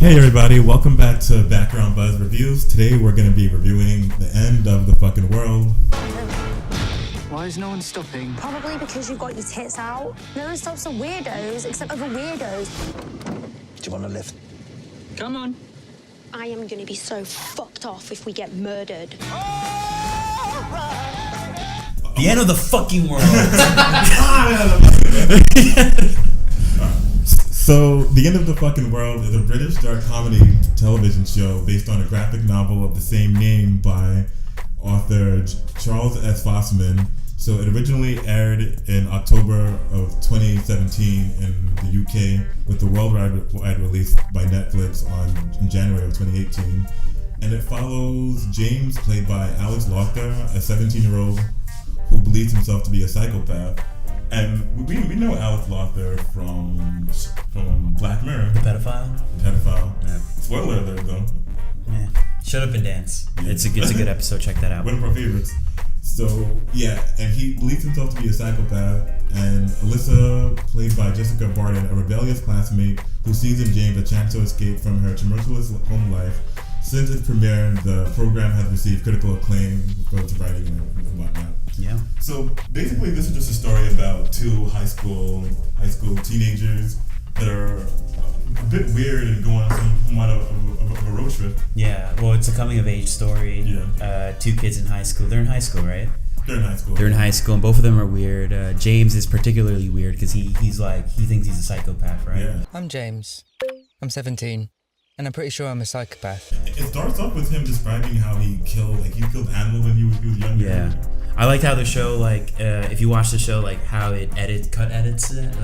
Hey everybody, welcome back to Background Buzz Reviews. Today we're going to be reviewing the end of the fucking world. Why is no one stopping? Probably because you've got your tits out. No one stops the weirdos except other weirdos. Do you want to lift? Come on. I am going to be so fucked off if we get murdered. The end of the fucking world. So, The End of the Fucking World is a British dark comedy television show based on a graphic novel of the same name by author Charles S. Fossman. So it originally aired in October of 2017 in the UK, with the worldwide release by Netflix in January of 2018. And it follows James, played by Alex Lothar, a 17-year-old who believes himself to be a psychopath. And we know Alex Lothar from Black Mirror. The pedophile? The pedophile. Yeah. Spoiler alert, though. Yeah. Shut Up and Dance. Yeah. It's a good episode. Check that out. One of our favorites. So, yeah, and he believes himself to be a psychopath. And Alyssa, played by Jessica Barden, a rebellious classmate who sees in James a chance to escape from her tumultuous home life. Since its premiere, the program has received critical acclaim for its writing and whatnot. Yeah. So basically, this is just a story about two high school teenagers that are a bit weird and going on somewhat of a road trip. Yeah. Well, it's a coming of age story. Yeah. Two kids in high school. They're in high school, right? They're in high school. They're in high school, and both of them are weird. James is particularly weird because he thinks he's a psychopath, right? Yeah. I'm James. I'm 17. And I'm pretty sure I'm a psychopath. It starts off with him describing how he killed animals when he was younger. Yeah. I liked how the show, if you watch the show, how it edits it,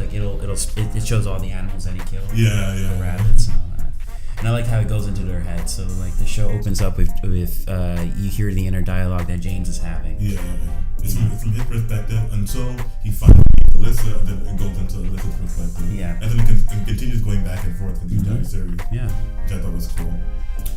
it shows all the animals that he killed. Yeah. The rabbits and all that. And I like how it goes into their head. So the show opens up with you hear the inner dialogue that James is having. Yeah. It's from his perspective until he finally meets Alyssa, and then it goes into Alyssa's perspective. Yeah. And then it continues going back and forth with the entire series. Yeah. Which I thought was cool.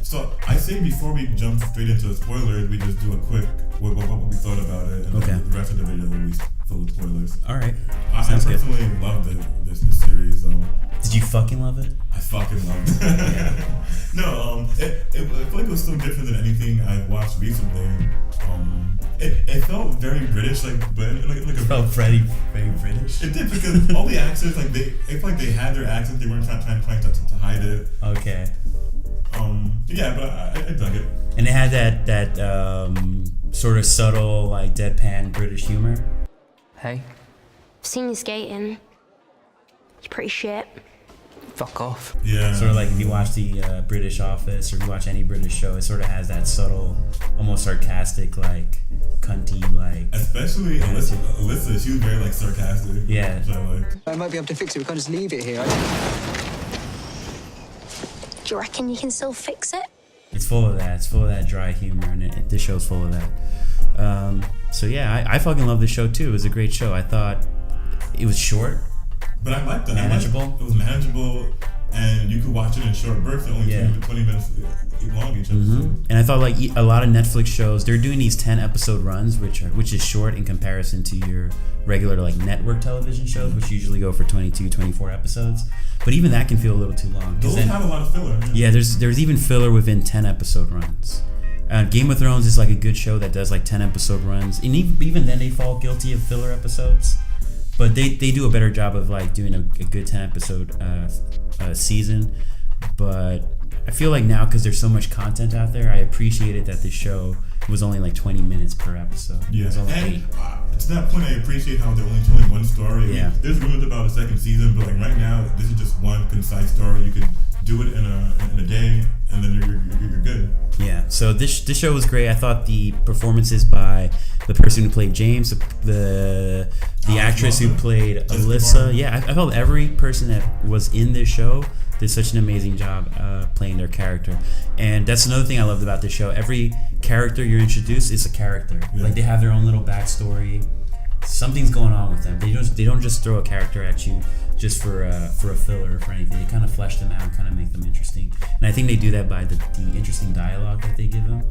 So I say before we jump straight into the spoilers, we just do a quick what we thought about it, and then the rest of the video will be filled with spoilers. All right. I personally loved this series. Did you fucking love it? I fucking loved it. Yeah. No, it I feel like it was so different than anything I've watched recently. It felt very British, it felt very British. It did, because all the accents, they had their accents. They weren't trying to hide it. Okay. Yeah, but I dug it. And it had that sort of subtle, deadpan British humor. Hey, I've seen you skating. You're pretty shit. fuck off. Yeah. Sort of like if you watch the British Office or if you watch any British show, it sort of has that subtle, almost sarcastic, cunty, Especially Alyssa, she was very sarcastic. Yeah. Which I liked. I might be able to fix it. We can't just leave it here. Do you reckon you can still fix it? It's full of that. It's full of that dry humor, and this show's full of that. So yeah, I fucking love this show too. It was a great show. I thought it was short. But I liked it. Manageable. It was manageable, and you could watch it in short bursts, only 20 minutes long each episode. And I thought a lot of Netflix shows, they're doing these 10-episode runs, which is short in comparison to your regular network television shows, which usually go for 22, 24 episodes. But even that can feel a little too long. Those have a lot of filler. Yeah, there's even filler within 10-episode runs. Game of Thrones is a good show that does 10-episode runs, and even then they fall guilty of filler episodes. But they do a better job of doing a good 10-episode season. But I feel now, because there's so much content out there, I appreciated that the show was only 20 minutes per episode. Yeah, it was only and to that point, I appreciate how they're only telling one story. Yeah. There's rumors about a second season, but right now, this is just one concise story. You could do it in a day, and then you're good. Yeah, so this show was great. I thought the performances by the person who played James, the actress who played Alyssa, I felt every person that was in this show did such an amazing job playing their character. And that's another thing I loved about this show. Every character you're introduced is a character. Yeah. They have their own little backstory. Something's going on with them. They don't just throw a character at you just for a filler or for anything. They kind of flesh them out and kind of make them interesting. And I think they do that by the interesting dialogue that they give them.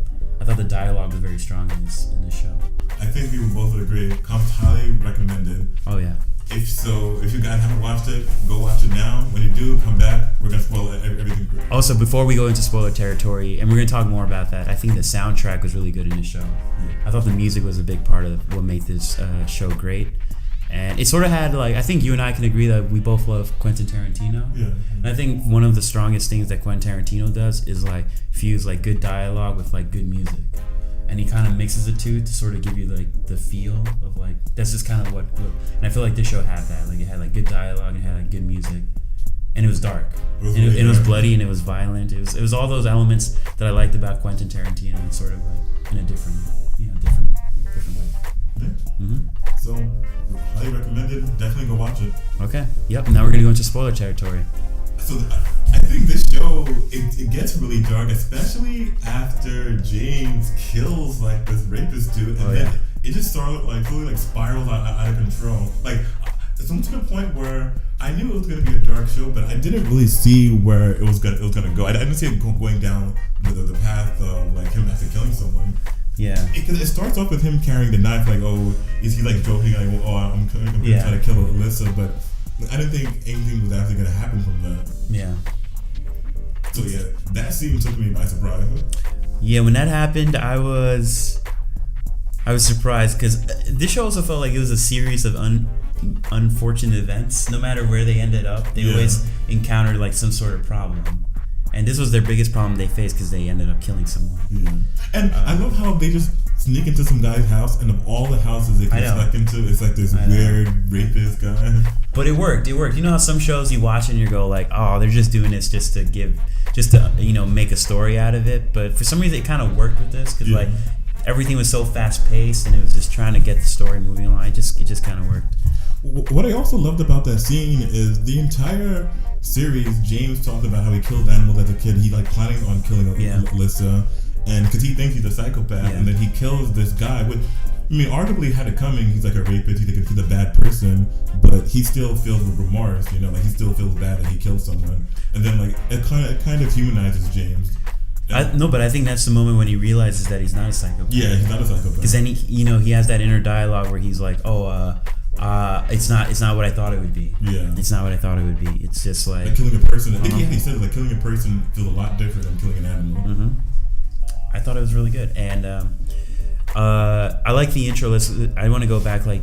I thought the dialogue was very strong in this show. I think we would both agree. Comes highly recommended. Oh yeah. If you guys haven't watched it, go watch it now. When you do, come back. We're gonna spoil everything. Also, before we go into spoiler territory, and we're gonna talk more about that, I think the soundtrack was really good in the show. I thought the music was a big part of what made this show great. And it sort of had, like, I think you and I can agree that we both love Quentin Tarantino. Yeah. And I think one of the strongest things that Quentin Tarantino does is, like, fuse, like, good dialogue with, like, good music. And he kind of mixes the two to sort of give you, like, the feel of, like, that's just kind of what and I feel like this show had that. Like, it had, like, good dialogue, and it had, like, good music. And it was dark. It was bloody, and it was violent. It was all those elements that I liked about Quentin Tarantino, and sort of, like, in a different way. Yeah. Mm-hmm. So, highly recommended. Definitely go watch it. Okay. Yep. Now we're gonna go into spoiler territory. So I think this show it gets really dark, especially after James kills like this rapist dude, and then it just started like totally like spirals out of control. Like it's almost to the point where I knew it was gonna be a dark show, but I didn't really see where it was gonna go. I didn't see it going down the path of like him after killing someone. Yeah. It starts off with him carrying the knife, like, oh, is he like joking, like, oh, I'm gonna try to kill Alyssa, but I didn't think anything was actually gonna happen from that. Yeah. So yeah, that scene took me by surprise. Yeah, when that happened, I was surprised because this show also felt like it was a series of unfortunate events. No matter where they ended up, they always encountered like some sort of problem. And this was their biggest problem they faced because they ended up killing someone. Yeah. And I love how they just sneak into some guy's house, and of all the houses they can sneak into, it's like this weird rapist guy. But it worked. You know how some shows you watch and you go like, oh, they're just doing this just to make a story out of it. But for some reason it kind of worked with this because like everything was so fast paced and it was just trying to get the story moving along. It just kind of worked. What I also loved about that scene is the entire series, James talked about how he killed animals as a kid. He like planning on killing Alyssa, and because he thinks he's a psychopath, and then he kills this guy. Which, I mean, arguably had it coming. He's like a rapist. He's a bad person, but he still feels remorse. You know, like he still feels bad that he killed someone. And then like it kind of humanizes James. But I think that's the moment when he realizes that he's not a psychopath. Yeah, he's not a psychopath. Because then he has that inner dialogue where he's like, it's not what I thought it would be. Yeah. It's not what I thought it would be. It's just like killing a person. I think he said like killing a person feels a lot different than killing an animal. Mm-hmm. I thought it was really good, and I like the intro. I want to go back like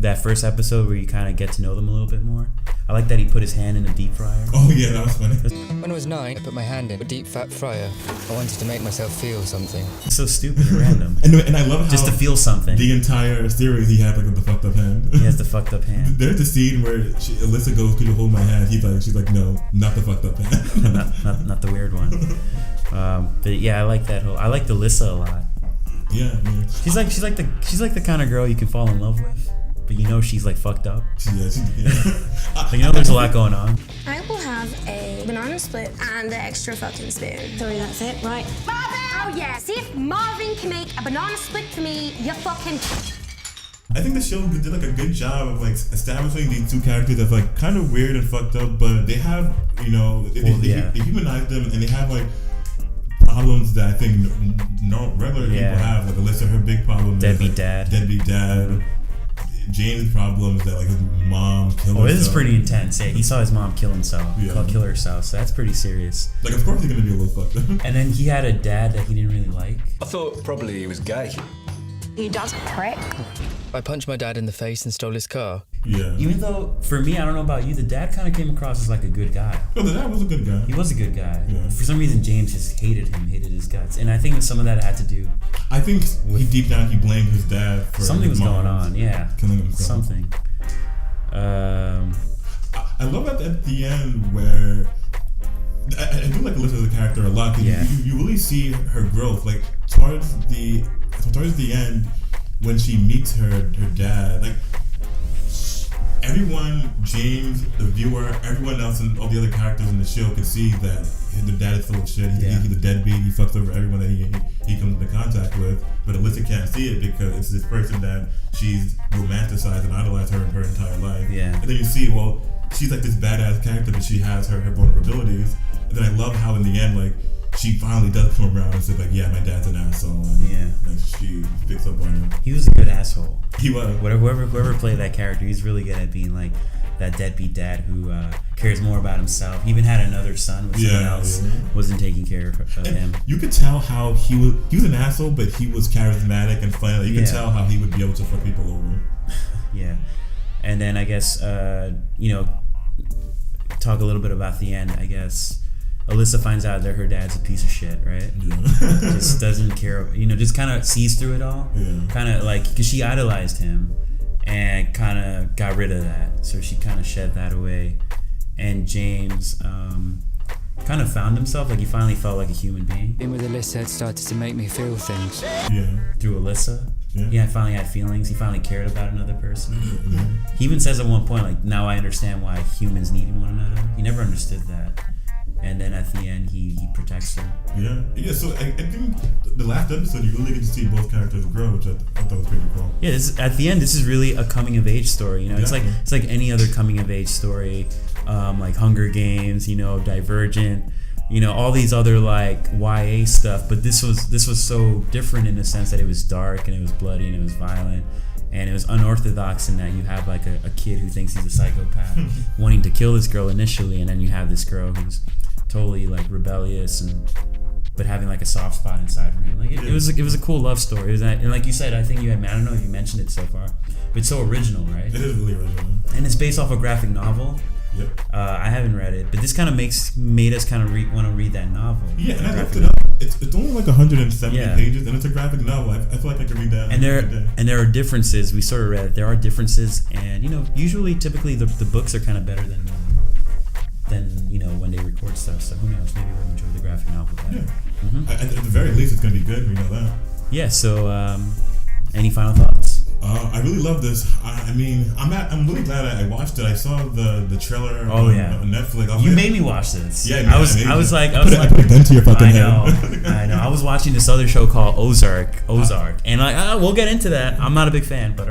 that first episode where you kind of get to know them a little bit more. I like that he put his hand in the deep fryer. Oh yeah, that was funny. When I was 9, I put my hand in a deep fat fryer. I wanted to make myself feel something. It's so stupid and random. and I love how just to feel something. The entire series, he had like the fucked up hand. He has the fucked up hand. There's the scene where Alyssa goes, "Could you hold my hand?" She's like, "No, not the fucked up hand." not the weird one. But yeah, I like that whole. I liked Alyssa a lot. Yeah, man. She's like the kind of girl you can fall in love with, but you know she's like fucked up. Yeah. Like, you know there's a lot going on. I will have a banana split and the extra fucking spoon. Sorry, that's it, right? Marvin! Oh yeah, see if Marvin can make a banana split for me, you fucking... I think the show did like a good job of like establishing these two characters that's like kind of weird and fucked up, but they have, they humanize them, and they have like problems that I think regular people have. Like Alyssa, her big problem deadbeat is like, dad. Deadbeat dad. James' problem is that like his mom killed herself. This is pretty intense. Yeah, he saw his mom kill herself. So that's pretty serious. Like, of course he's gonna be a little fucked up. And then he had a dad that he didn't really like. I thought probably he was gay. He does prick. I punched my dad in the face and stole his car. Yeah. Even though, for me, I don't know about you, the dad kind of came across as like a good guy. No, the dad was a good guy. He was a good guy. Yeah. For some reason, James just hated his guts. And I think some of that had to do... I think deep down he blamed his dad for something was going on, yeah. Killing himself. Something. I love that at the end where... I do like Alyssa as a character a lot, because you really see her growth. Like, towards the end, when she meets her dad, like, everyone, James, the viewer, everyone else, and all the other characters in the show can see that the dad is full of shit. He's a deadbeat. He fucks over everyone that he comes into contact with. But Alyssa can't see it because it's this person that she's romanticized and idolized her entire life. Yeah. And then you see, well, she's like this badass character, but she has her vulnerabilities. And then I love how in the end, like, she finally does come around and says like, yeah, my dad's an asshole, and Yeah. like she picks up on him. He was a good asshole. He was. Whoever played that character, he's really good at being like that deadbeat dad who cares more about himself. He even had another son with someone else wasn't taking care of him. You could tell how he was an asshole, but he was charismatic and funny. Like, you could tell how he would be able to fuck people over. Yeah. And then I guess talk a little bit about the end. I guess Alyssa finds out that her dad's a piece of shit, right? Yeah. Just doesn't care, just kind of sees through it all. Yeah. Kind of like, because she idolized him and kind of got rid of that. So she kind of shed that away. And James kind of found himself, like he finally felt like a human being. Being with Alyssa had started to make me feel things. Yeah. Through Alyssa. Yeah. He finally had feelings. He finally cared about another person. Yeah. He even says at one point, like, now I understand why humans need one another. He never understood that. And then at the end, he protects her. Yeah. So I think the last episode, you really get to see both characters grow, which I thought was pretty cool. Yeah, at the end, this is really a coming of age story. It's like any other coming of age story, like Hunger Games, Divergent, all these other like YA stuff. But this was so different in the sense that it was dark and it was bloody and it was violent. And it was unorthodox in that you have like a kid who thinks he's a psychopath wanting to kill this girl initially, and then you have this girl who's totally like rebellious but having like a soft spot inside for him. Like it was a cool love story. And like you said, I think I don't know if you mentioned it so far, but it's so original, right? It is really original. And it's based off a graphic novel. Yep. I haven't read it, but this kind of made us kind of want to read that novel. Yeah, and I looked it up. It's only like 170 pages, and it's a graphic novel. I feel like I could read that. And there are differences. We sort of read it. There are differences, and typically the books are kind of better than when they record stuff. So who knows? Maybe we'll enjoy the graphic novel better. Yeah. Mm-hmm. At the very least, it's gonna be good. We know that. Yeah. So, any final thoughts? I really love this. I'm really glad I watched it. I saw the trailer on Netflix. You made me watch this. Yeah, I was like, I put a gun to your fucking head. I know. I was watching this other show called Ozark, and like, we'll get into that. I'm not a big fan, but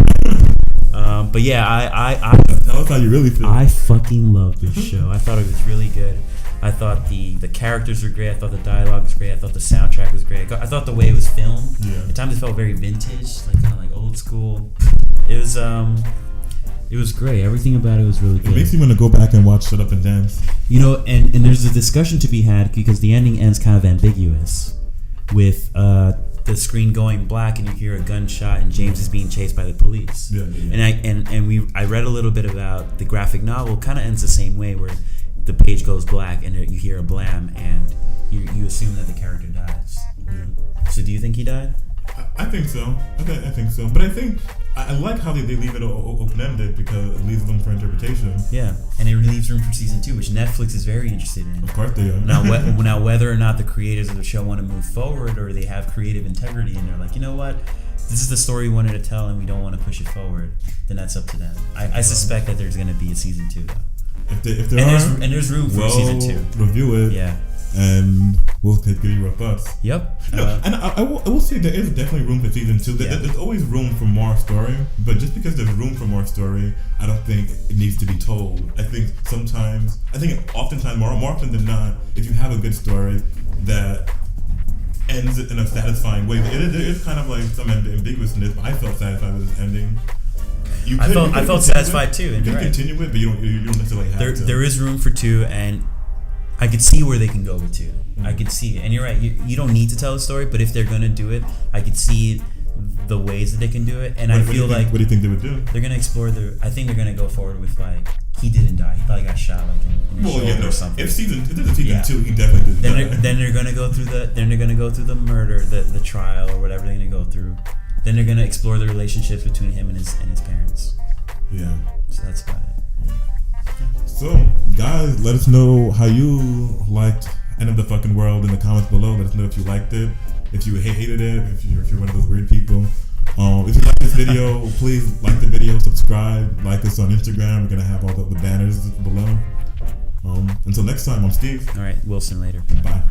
yeah, I tell us how you really feel. I fucking love this show. I thought it was really good. I thought the characters were great. I thought the dialogue was great. I thought the soundtrack was great. I thought the way it was filmed, at times it felt very vintage, like kind of like old school. It was great. Everything about it was really good. It makes me want to go back and watch Shut Up and Dance. And there's a discussion to be had because the ending ends kind of ambiguous, with the screen going black and you hear a gunshot and James is being chased by the police. Yeah. And I read a little bit about the graphic novel. Kind of ends the same way, where the page goes black and you hear a blam and you assume that the character dies. Yeah. So do you think he died? I think so. I think so. But I think I like how they leave it open-ended because it leaves room for interpretation. Yeah, and it leaves room for season 2, which Netflix is very interested in. Of course they are. Now, whether or not the creators of the show want to move forward or they have creative integrity and they're like, you know what, this is the story we wanted to tell and we don't want to push it forward, then that's up to them. I suspect that there's going to be a season 2 though. If there are, there's room for season 2. Review it. Yeah. And we'll give you our thoughts. Yep. And I will say there is definitely room for season 2. There's always room for more story, but just because there's room for more story, I don't think it needs to be told. I think oftentimes, more often than not, if you have a good story that ends in a satisfying way, there is kind of like some ambiguousness, but I felt satisfied with this ending. I felt satisfied too. You can continue it, but you don't necessarily have to. There is room for 2, and I could see where they can go with 2. I could see it. And you're right, you don't need to tell a story, but if they're going to do it, I could see the ways that they can do it. And what do you think they would do? They're going to explore I think they're going to go forward with like, he didn't die. He probably got shot like in the shoulder or something. If there's a season 2, he definitely didn't die. Then they're going to go through the murder, the trial or whatever they're going to go through. Then they're going to explore the relationships between him and his parents. Yeah. So that's about it. So, guys, let us know how you liked End of the Fucking World in the comments below. Let us know if you liked it, if you hated it, if you're one of those weird people. If you like this video, please like the video, subscribe, like us on Instagram. We're going to have all the banners below. Until next time, I'm Steve. All right, Wilson later. Bye.